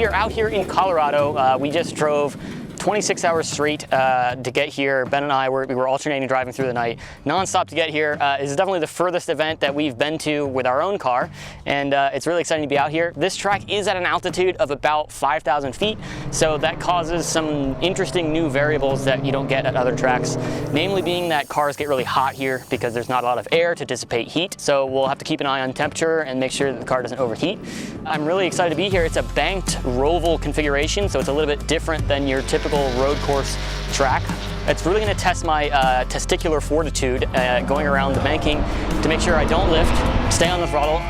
we are out here in Colorado. We just drove 26 hours straight to get here. Ben and I we were alternating driving through the night, non-stop to get here. This is definitely the furthest event that we've been to with our own car, and it's really exciting to be out here. This track is at an altitude of about 5,000 feet, so that causes some interesting new variables that you don't get at other tracks, namely being that cars get really hot here because there's not a lot of air to dissipate heat, so we'll have to keep an eye on temperature and make sure that the car doesn't overheat. I'm really excited to be here. It's a banked roval configuration, so it's a little bit different than your typical road course track. It's really going to test my testicular fortitude going around the banking to make sure I don't lift, stay on the throttle,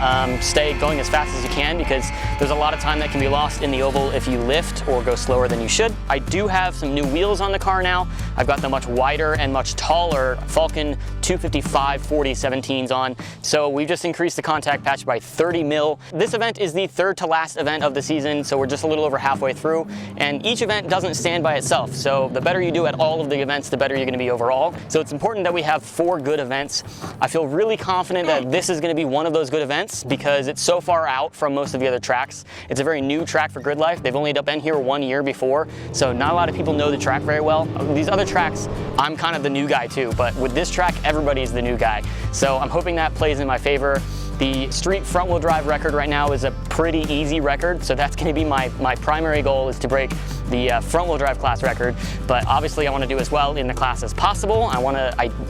stay going as fast as you can, because there's a lot of time that can be lost in the oval if you lift or go slower than you should. I do have some new wheels on the car now. I've got the much wider and much taller Falcon 255 40/17s on, so we've just increased the contact patch by 30 mil. This event is the third to last event of the season, so we're just a little over halfway through, and each event doesn't stand by itself, so the better you do at all of the events, the better you're going to be overall. So it's important that we have 4 good events. I feel really confident that this is going to be one of those good events because it's so far out from most of the other tracks. It's a very new track for Gridlife. They've only been here 1 year before, so not a lot of people know the track very well. These other tracks, I'm kind of the new guy too, but with this track, everybody's the new guy. So I'm hoping that plays in my favor. The street front wheel drive record right now is a pretty easy record, so that's going to be my primary goal, is to break the front wheel drive class record. But obviously I want to do as well in the class as possible.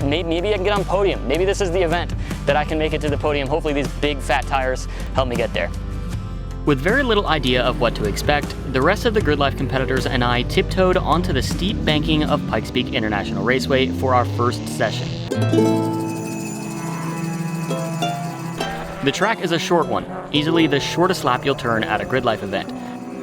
Maybe I can get on podium. Maybe this is the event that I can make it to the podium. Hopefully these big fat tires help me get there. With very little idea of what to expect, the rest of the Gridlife competitors and I tiptoed onto the steep banking of Pikes Peak International Raceway for our first session. The track is a short one, easily the shortest lap you'll turn at a Gridlife event.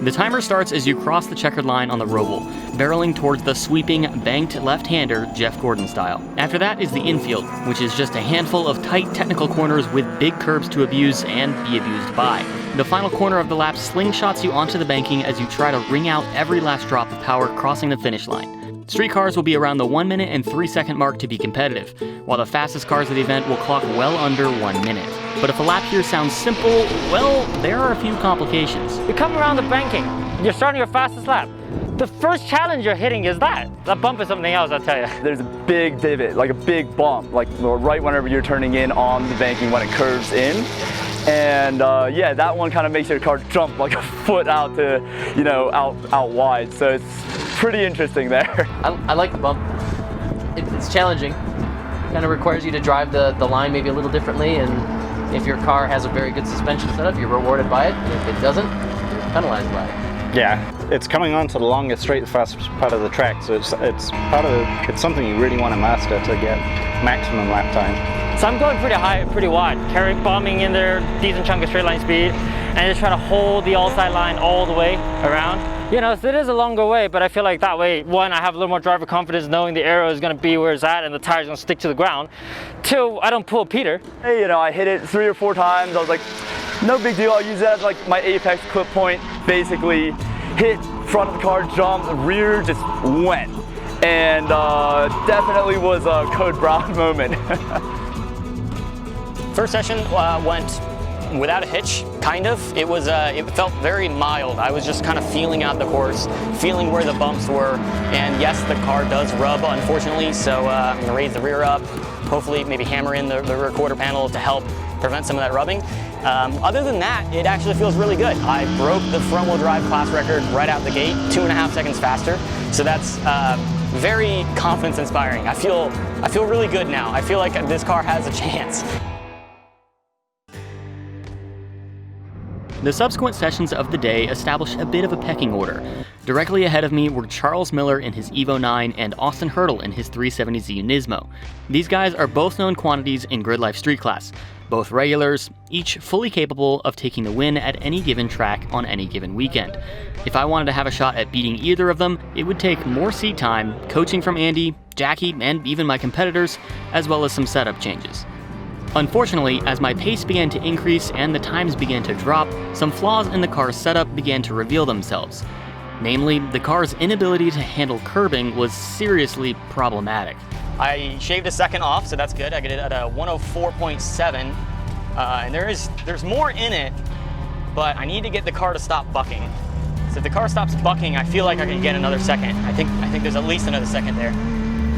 The timer starts as you cross the checkered line on the roval, barreling towards the sweeping, banked left-hander Jeff Gordon style. After that is the infield, which is just a handful of tight technical corners with big curbs to abuse and be abused by. The final corner of the lap slingshots you onto the banking as you try to wring out every last drop of power crossing the finish line. Street cars will be around the 1 minute and 3 second mark to be competitive, while the fastest cars of the event will clock well under 1 minute. But if a lap here sounds simple, well, there are a few complications. You come around the banking, you're starting your fastest lap. The first challenge you're hitting is that. That bump is something else, I'll tell you. There's a big divot, like a big bump, like right whenever you're turning in on the banking when it curves in. And yeah, that one kind of makes your car jump like a foot out to, you know, out wide. So it's pretty interesting there. I like the bump. It's challenging. Kind of requires you to drive the line maybe a little differently, and if your car has a very good suspension setup, you're rewarded by it, and if it doesn't, you're penalized by it. Yeah, it's coming on to the longest, straight, fastest part of the track, so it's something you really want to master to get maximum lap time. So I'm going pretty high, pretty wide, bombing in there, decent chunk of straight line speed, and just try to hold the all-side line all the way around. You know, so it is a longer way, but I feel like that way, 1, I have a little more driver confidence knowing the aero is going to be where it's at and the tire's going to stick to the ground. 2, I don't pull Peter. Hey, you know, I hit it 3 or 4 times. I was like, no big deal. I'll use that as like my apex clip point. Basically, hit front of the car, jump, the rear just went. And definitely was a Code Brown moment. First session went without a hitch, kind of. It felt very mild. I was just kind of feeling out the course, feeling where the bumps were, and yes, the car does rub, unfortunately, so I'm gonna raise the rear up, hopefully maybe hammer in the rear quarter panel to help prevent some of that rubbing. Other than that, it actually feels really good. I broke the front wheel drive class record right out the gate, 2.5 seconds faster, so that's very confidence inspiring. I feel really good now. I feel like this car has a chance. The subsequent sessions of the day established a bit of a pecking order. Directly ahead of me were Charles Miller in his Evo 9 and Austin Hurdle in his 370Z Nismo. These guys are both known quantities in Gridlife Street Class, both regulars, each fully capable of taking the win at any given track on any given weekend. If I wanted to have a shot at beating either of them, it would take more seat time, coaching from Andy, Jackie, and even my competitors, as well as some setup changes. Unfortunately, as my pace began to increase and the times began to drop, some flaws in the car's setup began to reveal themselves. Namely, the car's inability to handle curbing was seriously problematic. I shaved a second off, so that's good. I get it at a 104.7, and there's more in it, but I need to get the car to stop bucking. So if the car stops bucking, I feel like I can get another second. I think there's at least another second there.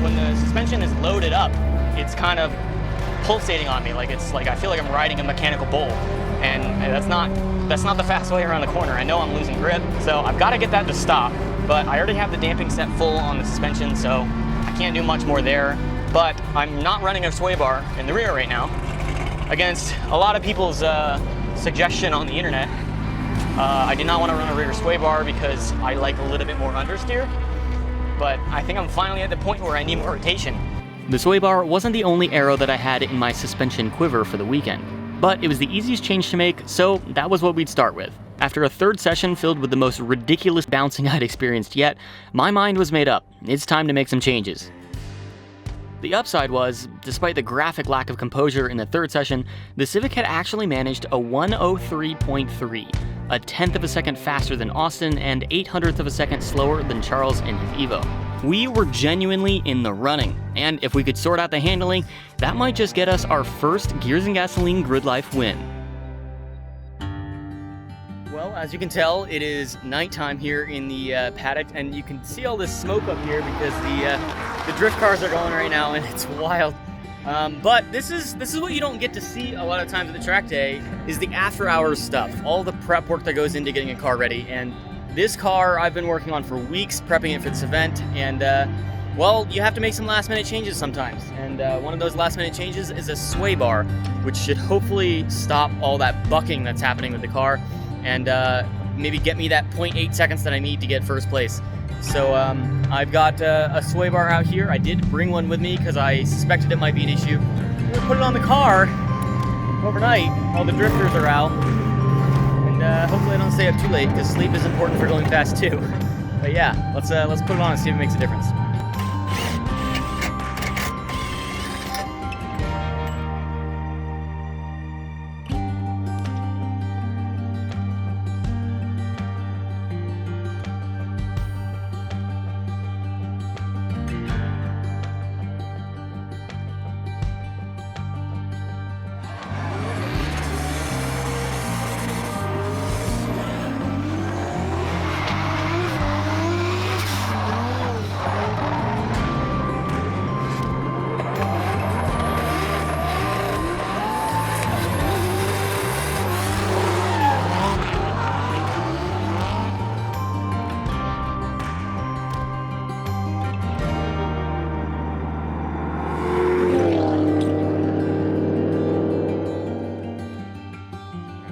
When the suspension is loaded up, it's kind of pulsating on me, like it's like I feel like I'm riding a mechanical bull, and that's not the fast way around the corner. I know I'm losing grip, so I've got to get that to stop. But I already have the damping set full on the suspension, so I can't do much more there. But I'm not running a sway bar in the rear right now, against a lot of people's suggestion on the internet. I did not want to run a rear sway bar because I like a little bit more understeer, but I think I'm finally at the point where I need more rotation. The sway bar wasn't the only arrow that I had in my suspension quiver for the weekend, but it was the easiest change to make, so that was what we'd start with. After a third session filled with the most ridiculous bouncing I'd experienced yet, my mind was made up. It's time to make some changes. The upside was, despite the graphic lack of composure in the third session, the Civic had actually managed a 103.3, a tenth of a second faster than Austin and 800th of a second slower than Charles in his Evo. We were genuinely in the running, and if we could sort out the handling, that might just get us our first Gears and Gasoline Gridlife win. Well, as you can tell, it is nighttime here in the paddock, and you can see all this smoke up here because the drift cars are going right now, and it's wild. But this is what you don't get to see a lot of times at the track day, is the after hours stuff, all the prep work that goes into getting a car ready. And this car I've been working on for weeks, prepping it for this event, and well, you have to make some last minute changes sometimes. And one of those last minute changes is a sway bar, which should hopefully stop all that bucking that's happening with the car, and maybe get me that 0.8 seconds that I need to get first place. So I've got a sway bar out here. I did bring one with me because I suspected it might be an issue. I'm gonna put it on the car overnight while the drifters are out, and hopefully I don't stay up too late because sleep is important for going fast too. But yeah, let's put it on and see if it makes a difference.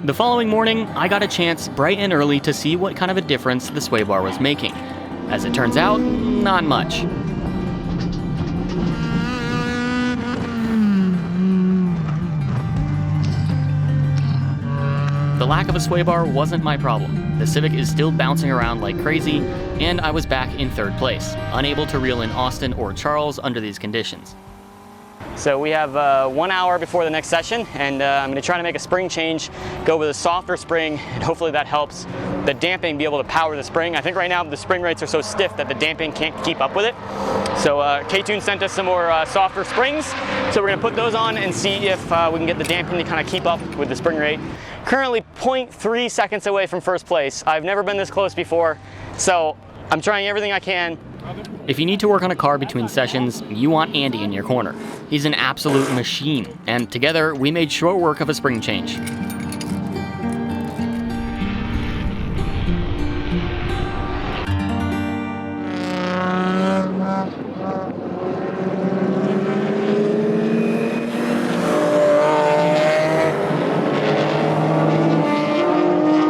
The following morning, I got a chance bright and early to see what kind of a difference the sway bar was making. As it turns out, not much. The lack of a sway bar wasn't my problem. The Civic is still bouncing around like crazy, and I was back in third place, unable to reel in Austin or Charles under these conditions. So we have 1 hour before the next session, and I'm going to try to make a spring change, go with a softer spring, and hopefully that helps the damping be able to power the spring. I think right now the spring rates are so stiff that the damping can't keep up with it. So K-Tune sent us some more softer springs, so we're going to put those on and see if we can get the damping to kind of keep up with the spring rate. Currently 0.3 seconds away from first place. I've never been this close before, so I'm trying everything I can. If you need to work on a car between sessions, you want Andy in your corner. He's an absolute machine, and together we made short work of a spring change.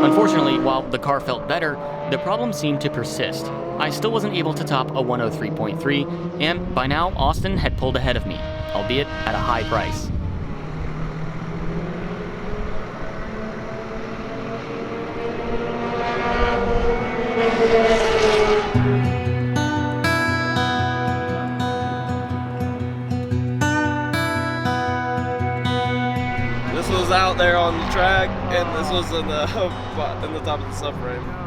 Unfortunately, while the car felt better, the problem seemed to persist. I still wasn't able to top a 103.3, and by now Austin had pulled ahead of me, albeit at a high price. This was out there on the track, and this was in the top of the subframe.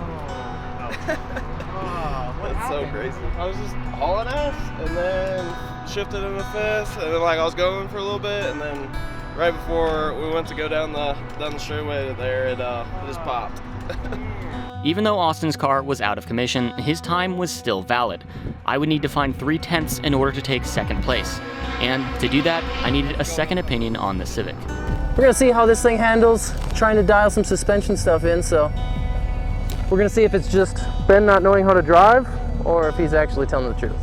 That's so crazy. I was just hauling ass, and then shifted in the fifth, and then like I was going for a little bit, and then right before we went to go down the straightaway there, it just popped. Even though Austin's car was out of commission, his time was still valid. I would need to find 3/10 in order to take second place. And to do that, I needed a second opinion on the Civic. We're gonna see how this thing handles, trying to dial some suspension stuff in, so we're gonna see if it's just Ben not knowing how to drive or if he's actually telling the truth.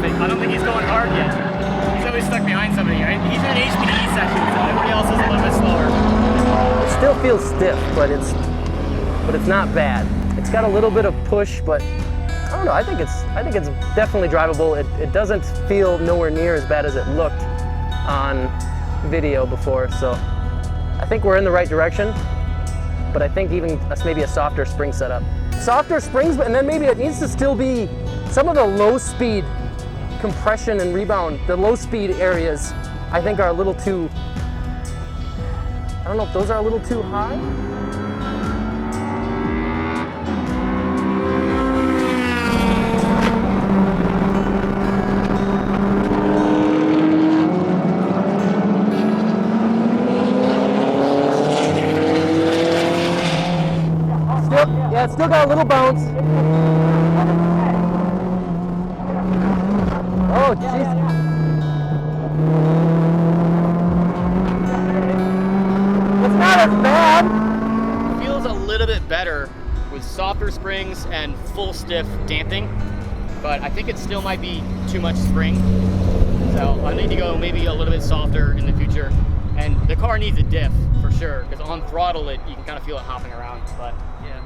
I don't think he's going hard yet. He's always stuck behind somebody, right? He's in an HPDE section, so everybody else is a little bit slower. It still feels stiff, but it's not bad. It's got a little bit of push, but I don't know. I think it's definitely drivable. It doesn't feel nowhere near as bad as it looked on video before, so I think we're in the right direction. But I think even maybe a softer spring setup. Softer springs, and then maybe it needs to still be some of the low speed compression and rebound, the low speed areas, I think are a little too, I don't know if those are a little too high. Yeah, it's still got a little bounce. Oh, jeez. It's not as bad. Feels a little bit better with softer springs and full stiff damping, but I think it still might be too much spring. So I need to go maybe a little bit softer in the future. And the car needs a diff for sure, because on throttle you can kind of feel it hopping around, but yeah.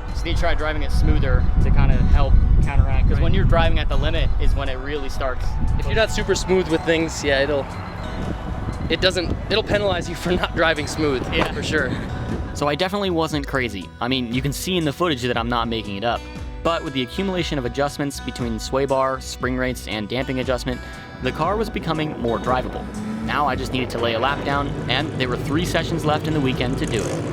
Just need to try driving it smoother to kind of help counteract, because when you're driving at the limit is when it really starts. If you're not super smooth with things, yeah, it'll penalize you for not driving smooth, yeah, for sure. So I definitely wasn't crazy. I mean, you can see in the footage that I'm not making it up. But with the accumulation of adjustments between sway bar, spring rates, and damping adjustment, the car was becoming more drivable. Now I just needed to lay a lap down, and there were 3 sessions left in the weekend to do it.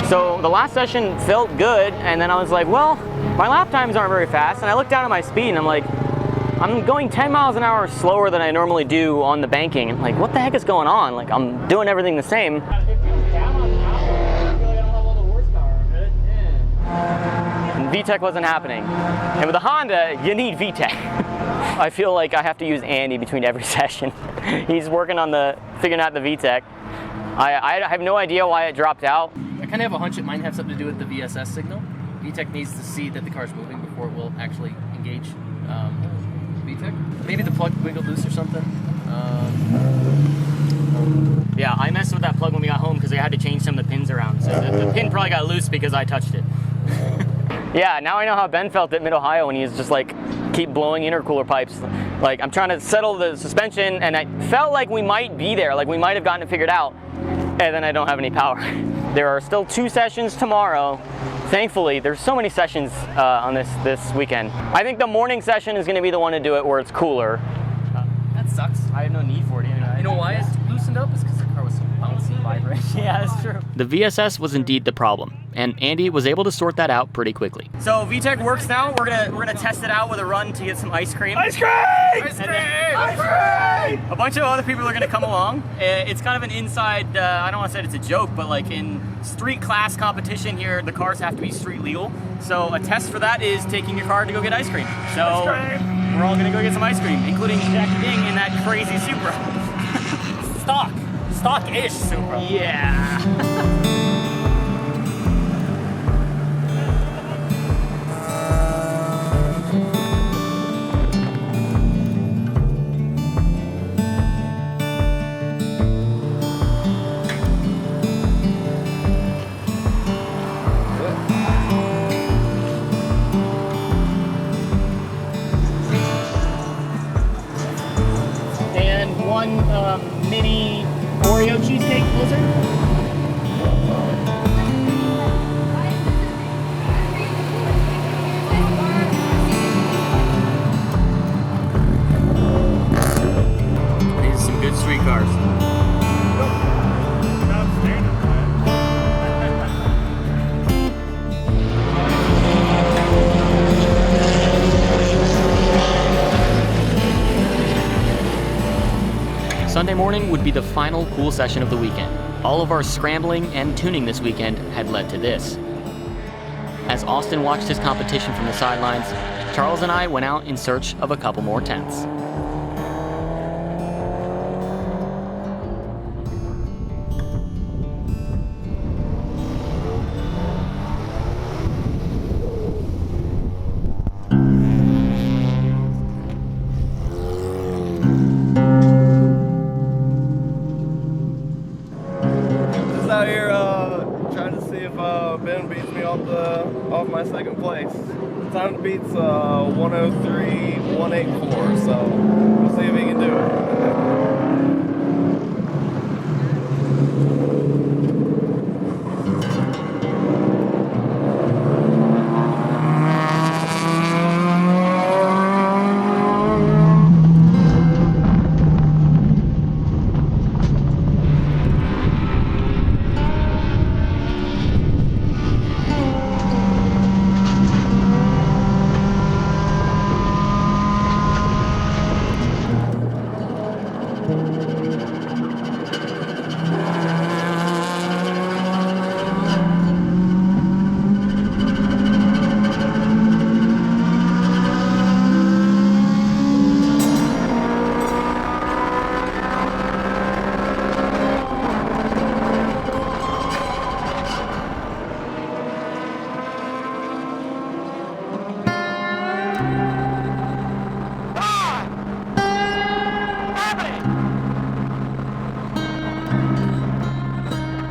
So the last session felt good, and then I was like, well, my lap times aren't very fast, and I looked down at my speed and I'm like, I'm going 10 miles an hour slower than I normally do on the banking. I'm like, what the heck is going on? Like, I'm doing everything the same. And VTEC wasn't happening. And with a Honda, you need VTEC. I feel like I have to use Andy between every session. He's working on figuring out the VTEC. I have no idea why it dropped out. I kind of have a hunch it might have something to do with the VSS signal. VTEC needs to see that the car's moving before it will actually engage VTEC. Maybe the plug wiggled loose or something. Yeah, I messed with that plug when we got home because I had to change some of the pins around. So the pin probably got loose because I touched it. Yeah, now I know how Ben felt at Mid-Ohio when he was just like, keep blowing intercooler pipes. Like, I'm trying to settle the suspension, and I felt like we might be there, like we might have gotten it figured out, and then I don't have any power. There are still 2 sessions tomorrow. Thankfully, there's so many sessions on this weekend. I think the morning session is going to be the one to do it where it's cooler. That sucks. I have no need for it anyway. You know why it's loosened up? It's because the car was so bouncy, vibrant. Yeah, that's true. The VSS was indeed the problem. and Andy was able to sort that out pretty quickly. So VTEC works now. We're gonna test it out with a run to get some ice cream. Ice cream! Ice cream! Ice cream! A bunch of other people are gonna come along. It's kind of an inside, I don't want to say it's a joke, but like in street class competition here, the cars have to be street legal. So a test for that is taking your car to go get ice cream. So we're all gonna go get some ice cream, including Jackie Ding in that crazy Supra. Stock-ish Supra. Yeah. Mini Oreo cheesecake blizzard. These are some good street cars. Sunday morning would be the final cool session of the weekend. All of our scrambling and tuning this weekend had led to this. As Austin watched his competition from the sidelines, Charles and I went out in search of a couple more tents. Out here trying to see if Ben beats me off my second place. Time beats 103.184, so we'll see if he can do it.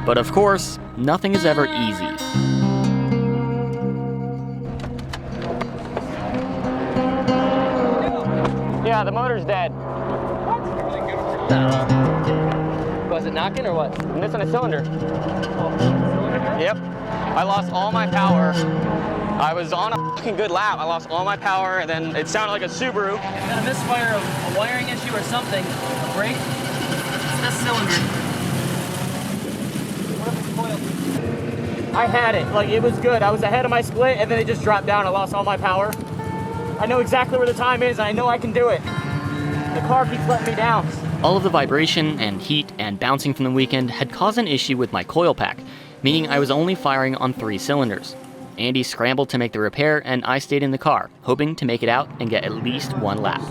But of course, nothing is ever easy. Yeah, the motor's dead. Was it knocking or what? I'm missing a cylinder. Yep. I lost all my power. I was on a fucking good lap. I lost all my power, and then it sounded like a Subaru. Got a misfire of a wiring issue or something. A brake? It's this cylinder. What if it's coiled? I had it. Like, it was good. I was ahead of my split, and then it just dropped down. I lost all my power. I know exactly where the time is, and I know I can do it. The car keeps letting me down. All of the vibration and heat and bouncing from the weekend had caused an issue with my coil pack, meaning I was only firing on 3 cylinders. Andy scrambled to make the repair, and I stayed in the car, hoping to make it out and get at least one lap.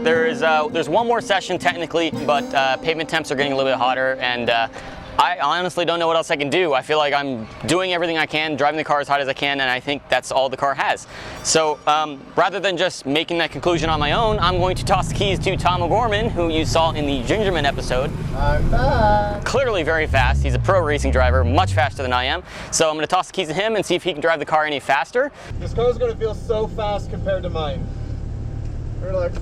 There's one more session technically, but pavement temps are getting a little bit hotter, and I honestly don't know what else I can do. I feel like I'm doing everything I can, driving the car as hot as I can, and I think that's all the car has. So rather than just making that conclusion on my own, I'm going to toss the keys to Tom O'Gorman, who you saw in the Gingerman episode. I'm back. Clearly very fast. He's a pro racing driver, much faster than I am. So I'm going to toss the keys to him and see if he can drive the car any faster. This car is going to feel so fast compared to mine. We're like,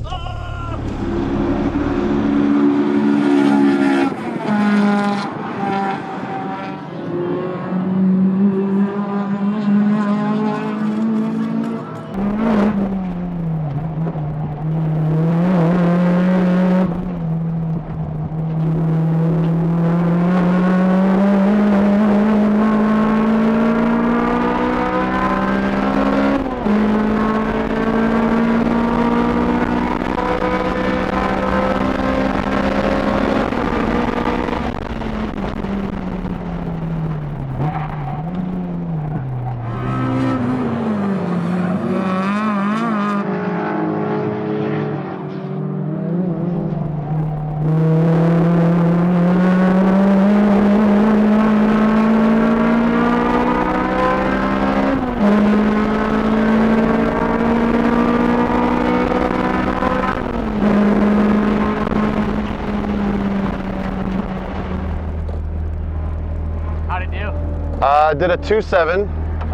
I did a 2.7.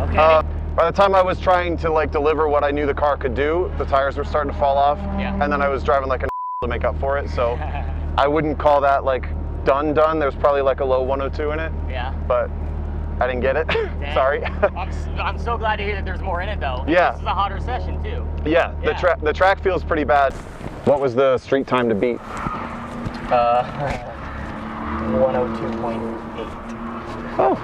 Okay. By the time I was trying to like deliver what I knew the car could do, the tires were starting to fall off, and then I was driving like a to make up for it. So I wouldn't call that like done. There's probably like a low 102 in it. Yeah. But I didn't get it. Sorry. I'm so glad to hear that there's more in it though. Yeah. This is a hotter session too. Yeah. The track feels pretty bad. What was the street time to beat? 102.8. Oh.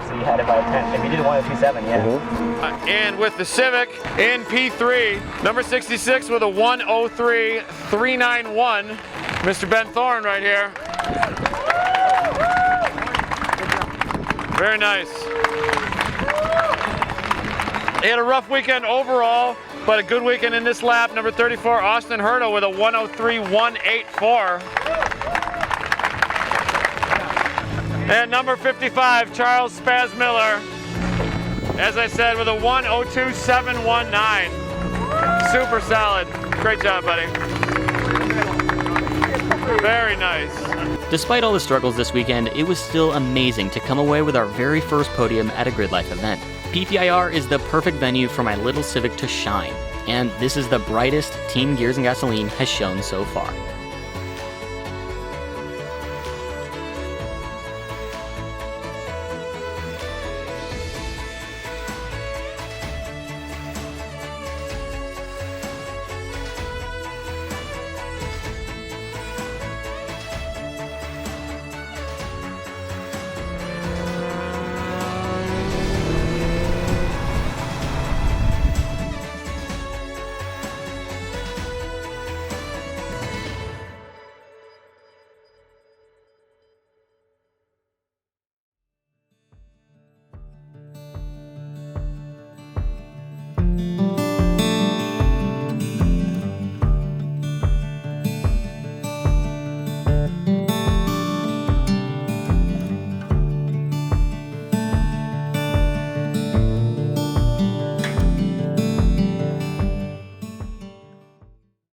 So you had it by 10. If you did 102.7, yeah. And with the Civic in P3, number 66 with a 103.391, Mr. Ben Thorne right here. Very nice. He had a rough weekend overall, but a good weekend in this lap. Number 34, Austin Hurdle with a 103.184. And number 55, Charles Spaz Miller, as I said, with a 102.719. Super solid. Great job, buddy. Very nice. Despite all the struggles this weekend, it was still amazing to come away with our very first podium at a Gridlife event. PTIR is the perfect venue for my little Civic to shine, and this is the brightest Team Gears and Gasoline has shown so far.